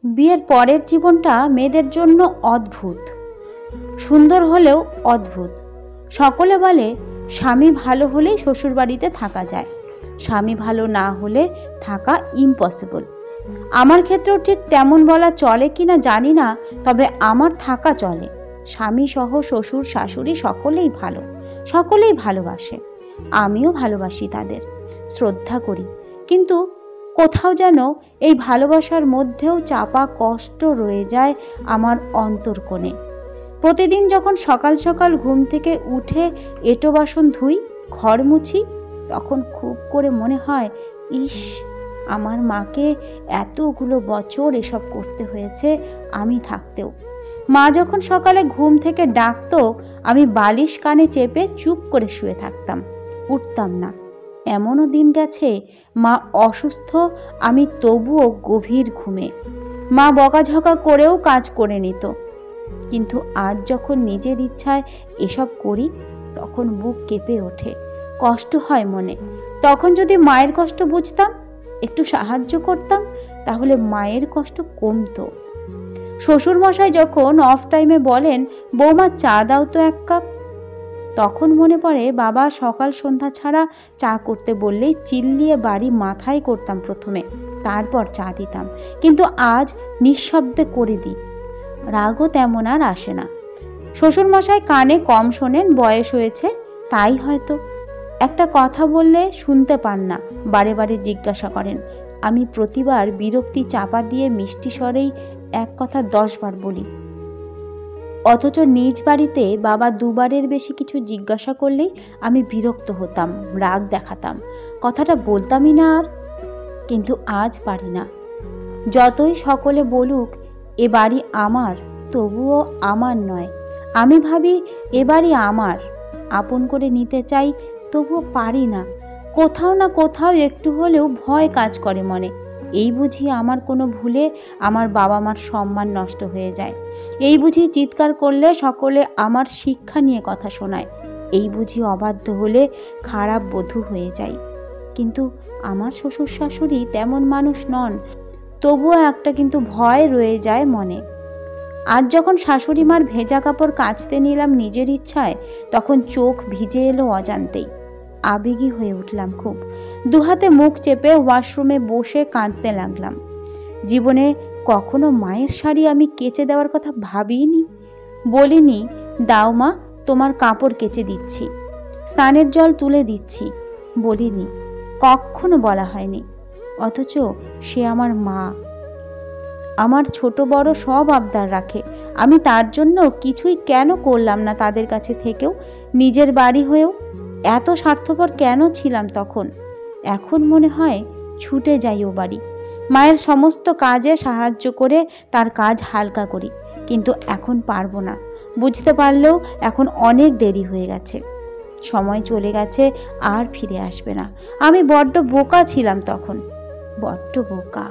বিয়ের পরের জীবনটা মেয়েদের জন্য অদ্ভুত, সুন্দর হলেও অদ্ভুত। সকলে বলে স্বামী ভালো হলেই শ্বশুর বাড়িতে থাকা যায়, স্বামী ভালো না হলে থাকা ইম্পসিবল। আমার ক্ষেত্রেও ঠিক তেমন বলা চলে কিনা জানি না, তবে আমার থাকা চলে। স্বামী সহ শ্বশুর শাশুড়ি সকলেই ভালো, সকলেই ভালোবাসে, আমিও ভালোবাসি তাদের, শ্রদ্ধা করি। কিন্তু কোথাও যেন এই ভালোবাসার মধ্যেও চাপা কষ্ট রয়ে যায় আমার অন্তর্কোণে। প্রতিদিন যখন সকাল সকাল ঘুম থেকে উঠে এঁটো বাসন ধুই, ঘর মুছি, তখন খুব করে মনে হয়, ইস, আমার মাকে এতগুলো বছর এসব করতে হয়েছে আমি থাকতেও। মা যখন সকালে ঘুম থেকে ডাকতো, আমি বালিশ কানে চেপে চুপ করে শুয়ে থাকতাম, উঠতাম না। এমনও দিন গেছে মা অসুস্থ, আমি তবুও গভীর ঘুমে। মা বকাঝকা করেও কাজ করে নিত। কিন্তু আজ যখন নিজের ইচ্ছায় এসব করি, তখন বুক কেঁপে ওঠে, কষ্ট হয় মনে। তখন যদি মায়ের কষ্ট বুঝতাম, একটু সাহায্য করতাম, তাহলে মায়ের কষ্ট কমতো। শ্বশুর মশাই যখন অফ টাইমে বলেন, বৌমা চা দাও তো এক কাপ, তখন মনে পড়ে বাবা সকাল সন্ধ্যা ছাড়া চা করতে বললেই চিল্লিয়ে বাড়ি মাথায় করতাম প্রথমে, তারপর চা দিতাম। কিন্তু আজ নিঃশব্দে করে দিই, রাগও তেমন আর আসে না। শ্বশুর মশাই কানে কম শোনেন, বয়স হয়েছে তাই হয়তো। একটা কথা বললে শুনতে পান না, বারে বারে জিজ্ঞাসা করেন। আমি প্রতিবার বিরক্তি চাপা দিয়ে মিষ্টি স্বরেই এক কথা 10 বার বলি। অথচ নিজ বাড়িতে বাবা দুবারের বেশি কিছু জিজ্ঞাসা করলেই আমি বিরক্ত হতাম, রাগ দেখাতাম, কথাটা বলতামই না আর। কিন্তু আজ পারি না। যতই সকলে বলুক এ বাড়ি আমার, তবুও আমার নয়। আমি ভাবি এ বাড়ি আমার, আপন করে নিতে চাই, তবুও পারি না। কোথাও না কোথাও একটু হলেও ভয় কাজ করে মনে। এই বুঝি আমার কোনো ভুলে আমার বাবা মার সম্মান নষ্ট হয়ে যায়। এই বুঝি চিৎকার করলে সকলে আমার শিক্ষা নিয়ে কথা শোনায়। এই বুঝি অবাধ্য হলে খারাপ বধূ হয়ে যায়। কিন্তু আমার শ্বশুর শাশুড়ি তেমন মানুষ নন, তবুও একটা কিন্তু ভয় রয়ে যায় মনে। আজ যখন শাশুড়ি মার ভেজা কাপড় কাচতে নিলাম নিজের ইচ্ছায়, তখন চোখ ভিজে এলো অজান্তেই। আবেগী হয়ে উঠলাম খুব। দুহাতে মুখ চেপে ওয়াশরুমে বসে কাঁদতে লাগলাম। জীবনে কখনো মায়ের শাড়ি আমি কেচে দেওয়ার কথা ভাবিনি। বলিনি, দাও মা, তোমার কাপড় কেচে দিচ্ছি, স্নানের জল তুলে দিচ্ছি, বলিনি, কখনো বলা হয়নি। অথচ সে আমার মা, আমার ছোট বড় সব আবদার রাখে। আমি তার জন্য কিছুই কেন করলাম না তাদের কাছে থেকেও, নিজের বাড়ি হয়েও? এত স্বার্থপর কেন ছিলাম তখন? এখন মনে হয় ছুটে যাই ও বাড়ি, মায়ের সমস্ত কাজে সাহায্য করে তার কাজ হালকা করি। কিন্তু এখন পারবো না। বুঝতে পারলেও এখন অনেক দেরি হয়ে গেছে, সময় চলে গেছে, আর ফিরে আসবে না। আমি বড্ড বোকা ছিলাম তখন, বড্ড বোকা।